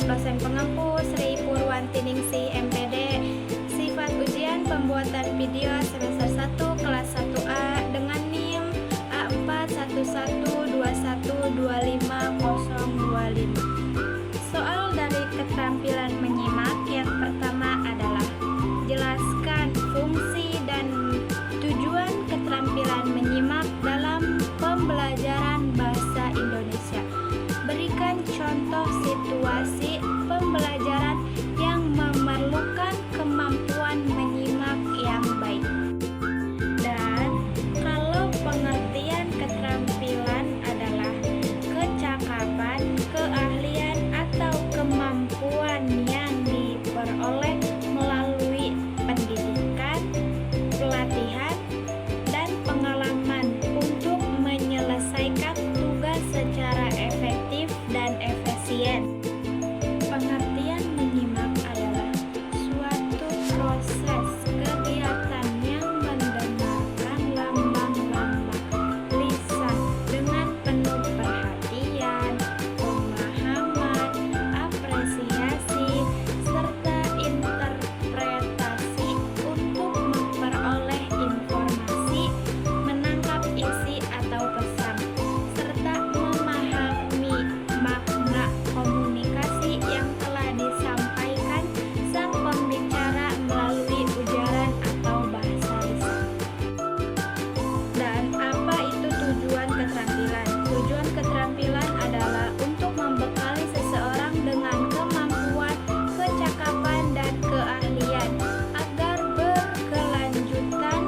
dosen pengampu Sri Purwanti Ningsih MPD. Sifat ujian pembuatan video semester 1 kelas 1A dengan NIM A4112125025. Soal dari keterampilan menyimak yang pertama adalah jelaskan fungsi dan tujuan keterampilan menyimak dalam pembelajaran bahasa Indonesia. Berikan contoh situasi pembelajaran yang memerlukan kemampuan menyimak yang baik. Dan kalau pengertian keterampilan adalah kecakapan, keahlian, atau kemampuan yang diperoleh melalui pendidikan, pelatihan, dan pengalaman untuk menyelesaikan tugas secara efektif dan efisien. Pengertian menyimak adalah suatu proses kegiatan yang mendengarkan lambang-lambang lisan dengan penuh perhatian, pemahaman, apresiasi, serta interpretasi untuk memperoleh informasi, menangkap isi atau pesan, serta memahami makna komunikasi yang telah disampaikan sang pembicara melalui ujaran atau bahasa lisan. Dan apa itu tujuan keterampilan? Tujuan keterampilan adalah untuk membekali seseorang dengan kemampuan, kecakapan, dan keahlian agar berkelanjutan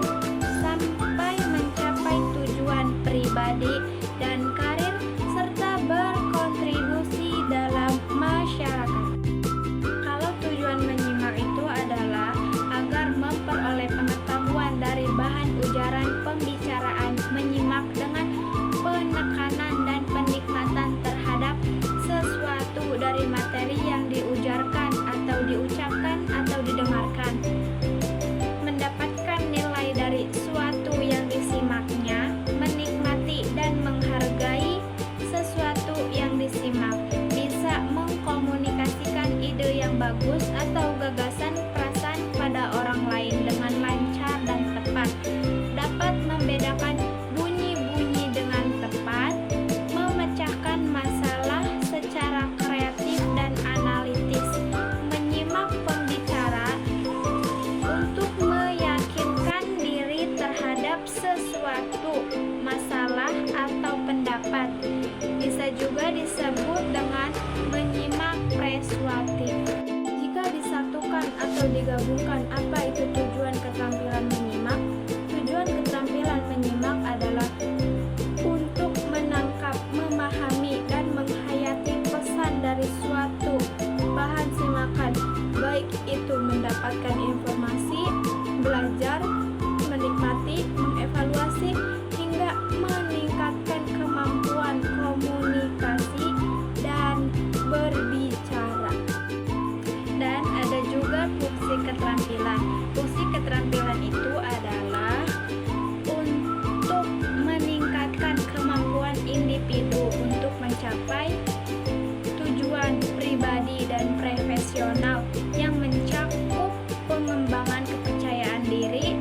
sampai mencapai tujuan pribadi dan karir serta berkontribusi dalam masyarakat. Kalau tujuan menyimak itu adalah agar memperoleh pengetahuan dari bahan ujaran pembicaraan, menyimak dengan penekanan dan penikmatan terhadap sesuatu dari materi yang diujarkan atau diucapkan atau didengarkan, mendapatkan nilai dari suatu yang disimaknya, menikmati dan menghargai sesuatu yang disimak, bisa mengkomunikasikan ide yang bagus atau gagasan perasaan pada orang lain dengan lancar dan tepat, dapat membedakan bunyi-bunyi dengan tepat, memecahkan masalah secara kreatif dan analitis, menyimak pembicara untuk meyakinkan diri terhadap sesuatu masalah atau pendapat. Bisa juga disebut dengan menyimak persuasif. Jika disatukan atau digabungkan, apa itu tujuan keterampilan menyimak? Tujuan keterampilan menyimak adalah untuk menangkap, memahami, dan menghayati pesan dari suatu bahan simakan, baik itu mendapatkan informasi, belajar, menikmati, mengevaluasi, hingga meningkatkan kemampuan komunikasi dan berbicara. Dan ada juga fungsi keterampilan. Fungsi keterampilan itu adalah untuk meningkatkan kemampuan individu untuk mencapai tujuan pribadi dan profesional yang mencakup pengembangan kepercayaan diri,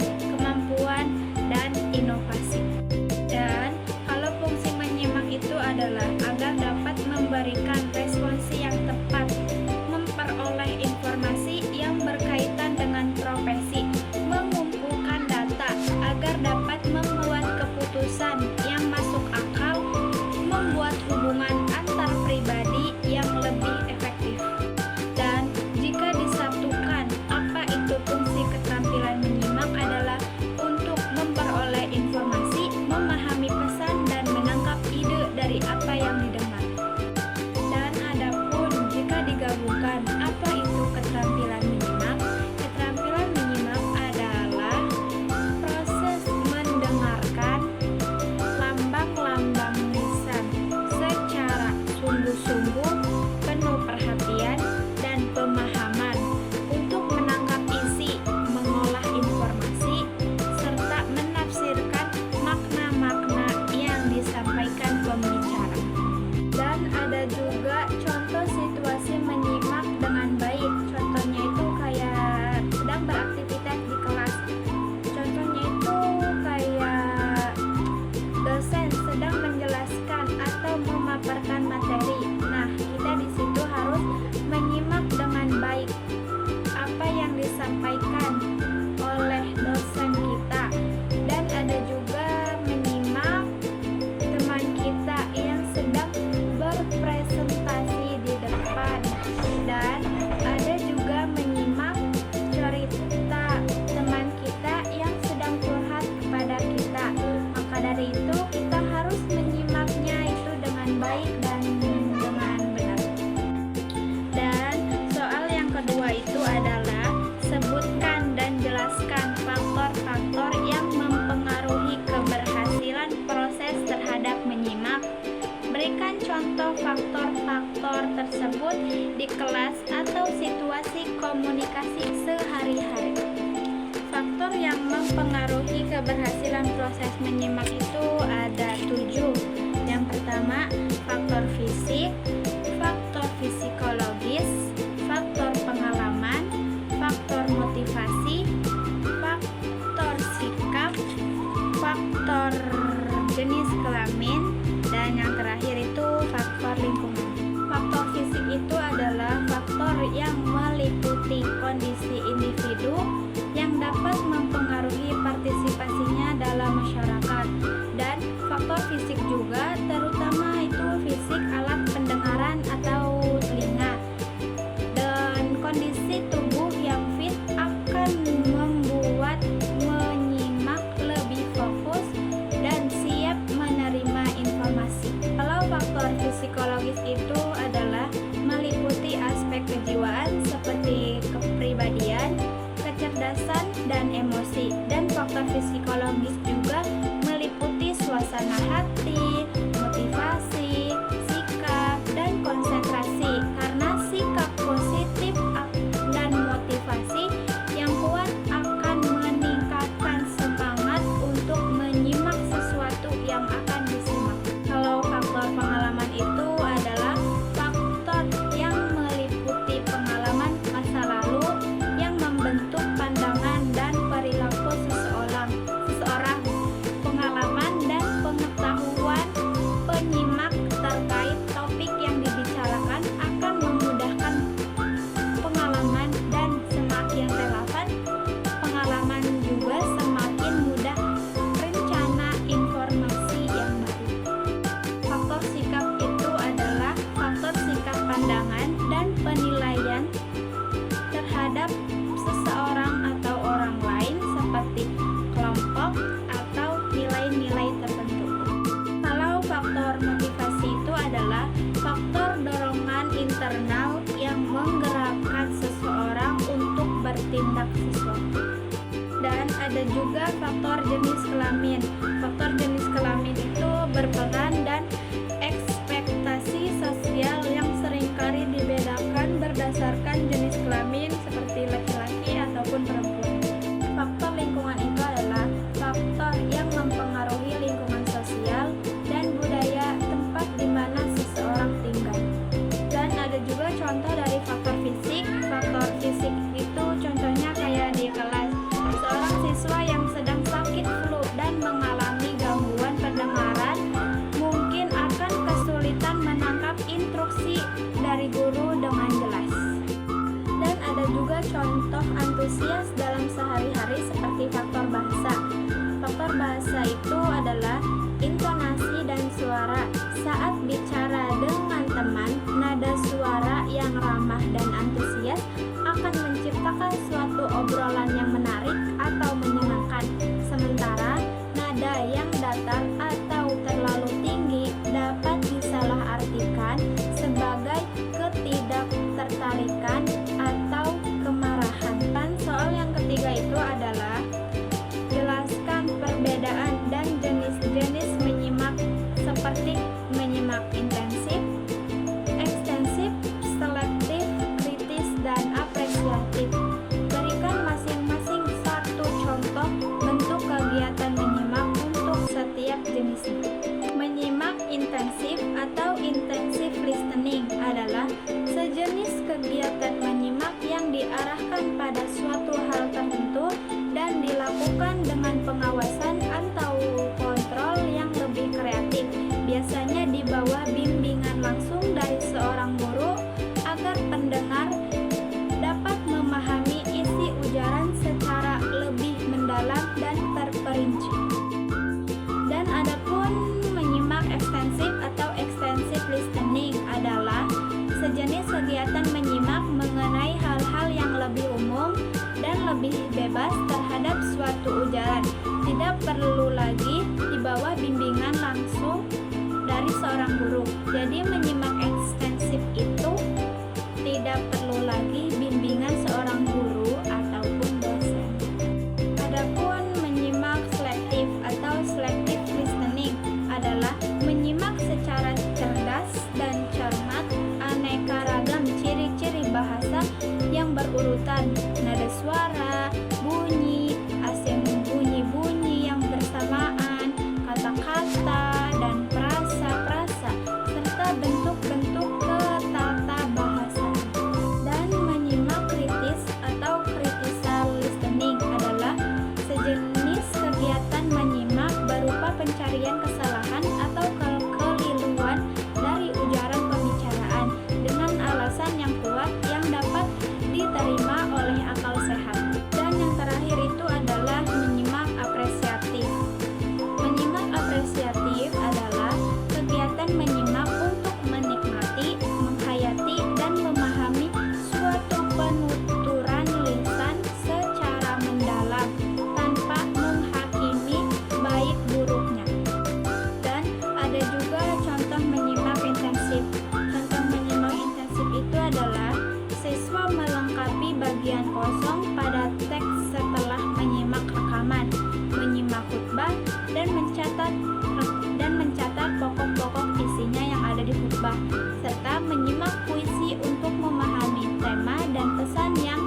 kelas atau situasi komunikasi sehari-hari. Faktor yang mempengaruhi keberhasilan proses menyimak itu ada 7. Yang pertama, faktor fisik, faktor psikologis, faktor pengalaman, faktor motivasi, faktor sikap, faktor jenis kelamin, dan yang terakhir itu faktor lingkungan. Faktor fisik itu adalah faktor yang meliputi kondisi individu yang dapat mempengaruhi partisipasinya dalam masyarakat, dan faktor fisik juga terutama itu fisik alat pendengaran atau telinga. Dan kondisi tubuh yang fit akan membuat menyimak lebih fokus dan siap menerima informasi. Kalau faktor psikologis itu adalah meliputi aspek kejiwaan seperti kepribadian, kecerdasan, dan emosi. Dan faktor psikologis juga meliputi suasana hati, motivasi, sikap, dan konsentrasi. Karena sikap positif dan motivasi yang kuat akan meningkatkan semangat untuk menyimak sesuatu yang akan disimak. Kalau faktor pengalaman itu adalah faktor yang meliputi pengalaman masa lalu yang membentuk pandangan dan perilaku seseorang. Pengalaman dan pengetahuan penyimak terkait topik yang dibicarakan akan memudahkan pengalaman, dan semakin relevan pengalaman juga semakin mudah rencana informasi yang baru. Faktor sikap itu adalah faktor sikap pandangan dan penilaian terhadap seseorang atau orang lain seperti kelompok atau nilai-nilai tertentu. Kalau faktor motivasi itu adalah faktor dorongan internal yang menggerakkan seseorang untuk bertindak sesuatu. Dan ada juga faktor jenis kelamin. Faktor jenis kelamin itu berperan dan ekspektasi sosial yang seringkali dibedakan berdasarkan jenis kelamin seperti laki-laki ataupun perempuan. Faktor lingkungan itu adalah faktor yang mempengaruhi lingkungan sosial dan budaya tempat di mana seseorang tinggal. Dan ada juga contoh dari faktor fisik. Faktor fisik itu contohnya kayak di kelas, seorang siswa yang sedang sakit flu dan mengalami gangguan pendengaran mungkin akan kesulitan menangkap instruksi dari guru dengan jelas. Dan ada juga contoh antusias dalam sehari-hari seperti faktor bahasa. Faktor bahasa itu adalah intonasi dan suara. Saat bicara dengan teman, nada suara yang ramah dan antusias akan menciptakan suatu obrolan yang menarik atau menyenangkan. Sementara nada yang datar atau terlalu tinggi dapat disalahartikan sebagai ketidaktertarikan atau kemarahan. Dan soal yang ketiga itu adalah jelaskan perbedaan dan jenis-jenis menyimak seperti menyimak intensif, ekstensif, selektif, kritis, dan apresiatif. Berikan masing-masing satu contoh bentuk kegiatan menyimak untuk setiap jenisnya. Menyimak intensif atau intensive listening adalah sejenis kegiatan menyimak yang diarahkan pada suatu hal tertentu dan dilakukan dengan pengawasan atau kontrol yang lebih kreatif. Biasanya di bawah bimbingan langsung dari seorang guru agar pendengar dapat memahami isi ujaran secara lebih mendalam dan terperinci. Dan adapun menyimak ekstensif atau extensive listening adalah sejenis kegiatan menyimak mengenai hal-hal yang lebih umum dan lebih bebas terhadap suatu ujaran. Tidak perlu lagi di bawah bimbingan langsung dari seorang guru. Jadi menyimak ekstensif itu tidak perlu lagi bimbingan seorang guru ataupun dosen. Adapun menyimak selektif atau selective listening adalah menyimak secara cerdas dan cermat aneka ragam ciri-ciri yang berurutan, nada suara, bunyi, asing bunyi-bunyi yang bersamaan, kata-kata, dan frasa-frasa, serta bentuk-bentuk ketatabahasan. Dan menyimak kritis atau critical listening adalah sejenis kegiatan menyimak berupa pencarian kesalahan atau kekeliruan dari ujaran pembicaraan dengan alasan yang kuat yang dapat diterima oleh akal sehat. Dan yang terakhir itu adalah menyimak apresiatif. Menyimak apresiatif adalah kegiatan menyimak untuk menikmati, menghayati, dan memahami suatu penuturan lisan secara mendalam tanpa menghakimi baik buruknya. Dan ada juga contoh menyimak intensif. Contoh menyimak intensif itu adalah siswa melengkapi bagian kosong pada teks setelah menyimak rekaman, menyimak khutbah, dan mencatat pokok-pokok isinya yang ada di khutbah, serta menyimak puisi untuk memahami tema dan pesan yang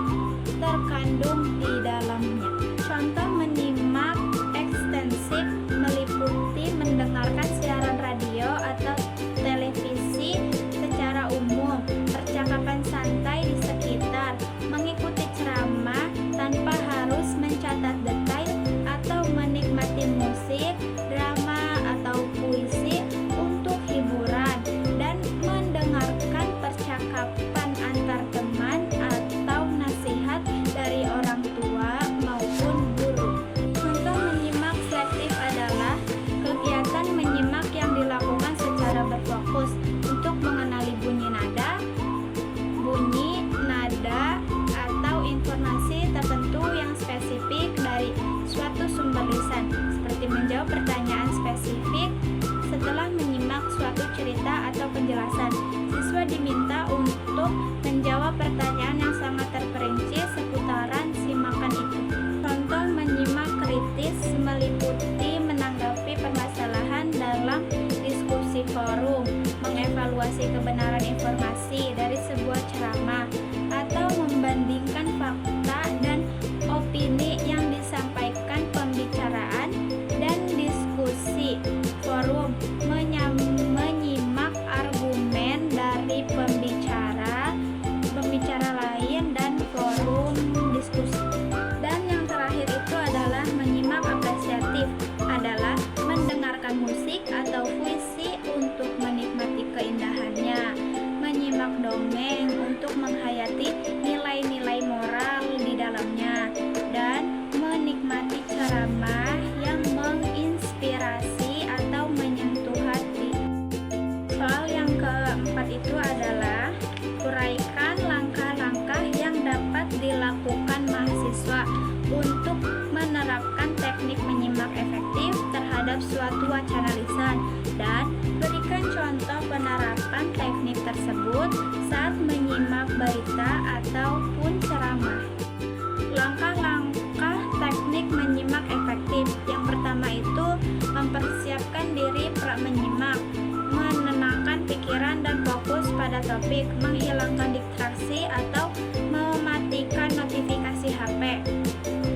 terkandung di dalamnya. Contoh menyimak ekstensif meliputi mendengarkan siaran radio atau televisi secara umum, percakapan santai di sekitar, mengikuti ceramah tanpa harus mencatat detail, atau menikmati musik, drama, atau puisi untuk hiburan, dan mendengarkan percakapan antar teman atau nasihat dari orang tua maupun guru. Contoh menyimak selektif adalah kegiatan menyimak yang dilakukan secara berfokus untuk mengenali nada, atau informasi tertentu yang spesifik dari suatu sumber lisan, seperti menjawab pertanyaan spesifik setelah menyimak suatu cerita atau penjelasan. Siswa diminta untuk menjawab pertanyaan yang sangat terperinci seputaran simakan itu. Contoh menyimak kritis meliputi menanggapi permasalahan dalam diskusi forum, mengevaluasi kebenaran informasi dari sebuah ceramah, atau membandingkan fakta dan opini yang disampaikan pembicaraan dan diskusi forum, menyimak argumen dari pembicara lain dan forum diskusi. Dan yang terakhir itu adalah menyimak apresiatif, adalah mendengarkan musik atau puisi untuk menikmati keindahannya, menyimak dongeng untuk menghayati nilai-nilai moral di dalamnya, dan menikmati ceramah yang menginspirasi atau menyentuh hati. Soal yang keempat itu adalah uraikan langkah-langkah yang dapat dilakukan mahasiswa untuk menerapkan teknik menyimak efektif terhadap suatu wacana lisan, dan berikan contoh penerapan teknik tersebut saat menyimak berita ataupun ceramah. Langkah-langkah teknik menyimak efektif. Yang pertama itu mempersiapkan diri menyimak, menenangkan pikiran dan fokus pada topik, menghilangkan distraksi atau mematikan notifikasi HP,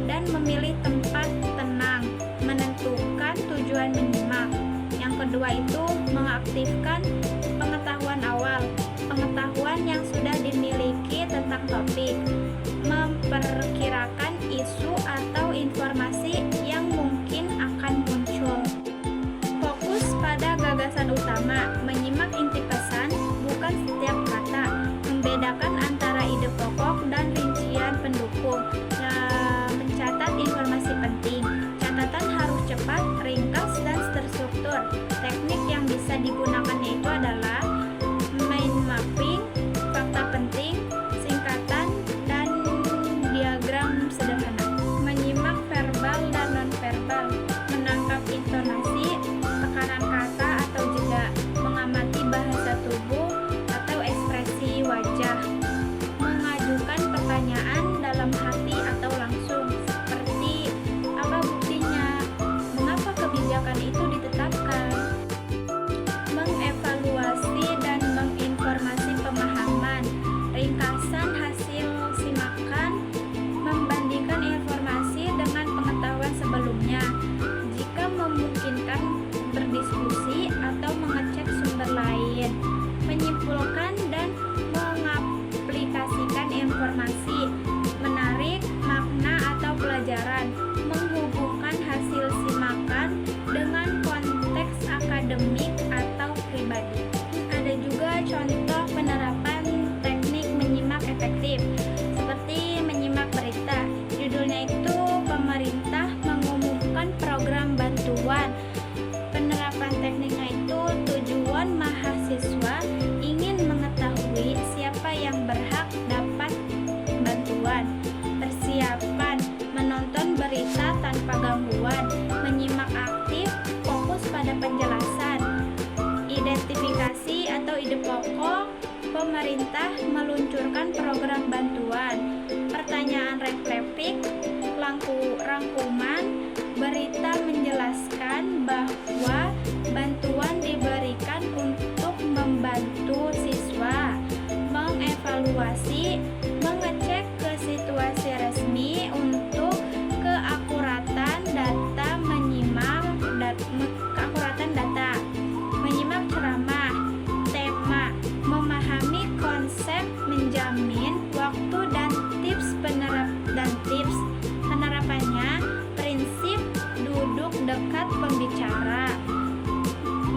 dan memilih tempat tenang, menentukan tujuan menyimak. Yang kedua itu mengaktifkan pengetahuan awal, pengetahuan yang sudah dimiliki tentang topik, memperkirakan isu atau informasi yang mungkin akan muncul. Fokus pada gagasan utama, menyimak inti pesan, bukan setiap kata, membedakan antara ide pokok dan rincian pendukung, mencatat informasi penting. Catatan harus cepat, ringkas, dan terstruktur. Teknik yang bisa digunakannya itu adalah mind mapping, fakta penting, singkatan, dan diagram sederhana. Menyimak verbal dan nonverbal, menangkap intonasi, tekanan kata atau jeda, mengamati bahasa tubuh atau ekspresi wajah, mengajukan pemerintah meluncurkan program bantuan. Pertanyaan refleksif, rangkuman berita menjelaskan bahwa bantuan diberikan untuk membantu siswa mengevaluasi, mengecek ke situasi resmi untuk keakuratan data, menyimak ceramah, tema, memahami konsep, menjamin waktu dan tips penerapannya, prinsip duduk dekat pembicara,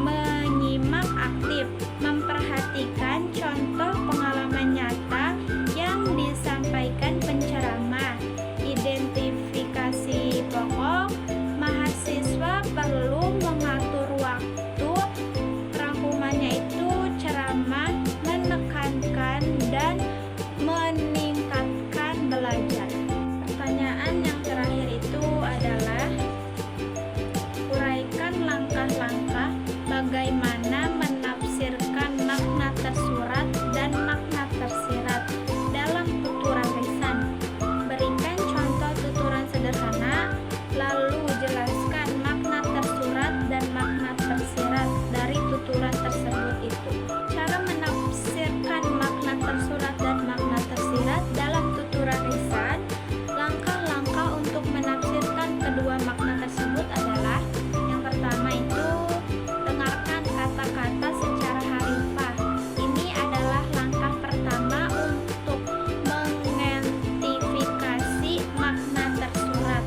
menyimak aktif, memperhatikan contoh pengalaman nyata yang disampaikan penceramah, identifikasi pokok, mahasiswa perlu mengatur waktu, rangkumannya itu ceramah, menekankan dan meningkatkan belajar. Pertanyaan yang terakhir itu adalah uraikan langkah-langkah bagaimana menafsirkan makna tersurat dan makna tersirat dalam tuturan lisan. Berikan contoh tuturan sederhana, lalu jelaskan makna tersurat dan makna tersirat dari tuturan tersebut itu. Cara menafsirkan makna tersurat dan makna tersirat dalam tuturan lisan. Langkah-langkah untuk menafsirkan kedua makna tersebut adalah: yang pertama itu dengarkan kata-kata secara harfiah. Ini adalah langkah pertama untuk mengidentifikasi makna tersurat.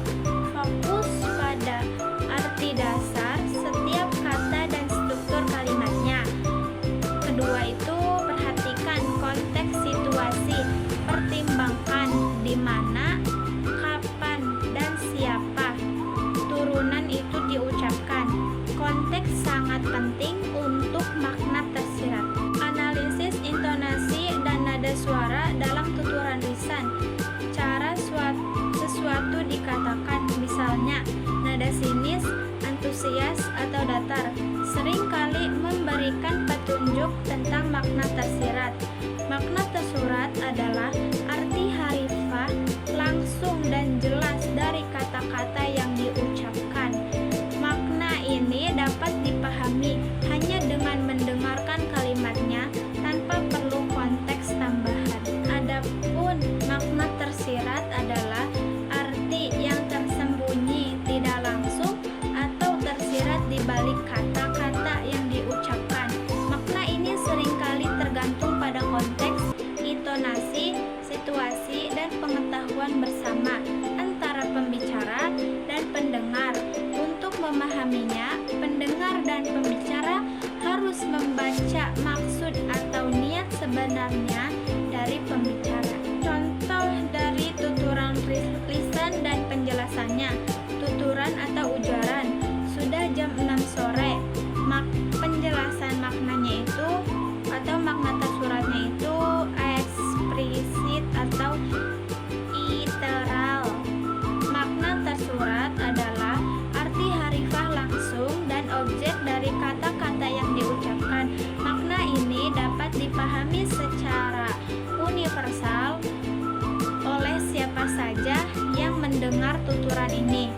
Fokus pada arti dasar setiap kata dan struktur kalimatnya. Kedua itu perhatikan konteks situasi, pertimbangkan di mana, kapan, dan siapa turunan itu diucapkan. Konteks sangat penting untuk makna tersirat. Analisis intonasi dan nada suara dalam tuturan lisan. Cara sesuatu dikatakan, misalnya nada sinis, antusias, atau datar, seringkali memberikan petunjuk tentang makna tersirat. Makna tersurat adalah arti harfiah langsung dan jelas dari kata-kata yang diucapkan. Makna ini dapat dipahami hanya dengan mendengarkan kalimatnya tanpa perlu konteks tambahan. Adapun makna tersirat adalah arti yang tersembunyi, tidak langsung, atau tersirat di balik kata-kata yang diucapkan. Makna ini seringkali tergantung pada konteks, intonasi, situasi, dan pengetahuan bersama antara pembicara dan pendengar. Untuk memahaminya, pendengar dan pembicara harus membaca maksud atau niat sebenarnya dari pembicara. Contoh dari tuturan lisan dan penjelasannya. Tuturan atau ujaran. Sudah jam 6 sore. Penjelasan maknanya itu atau makna tersuratnya itu eksplisit atau literal. Makna tersurat adalah arti harfiah langsung dan objek dari kata-kata yang diucapkan. Makna ini dapat dipahami secara universal oleh siapa saja yang mendengar tuturan ini.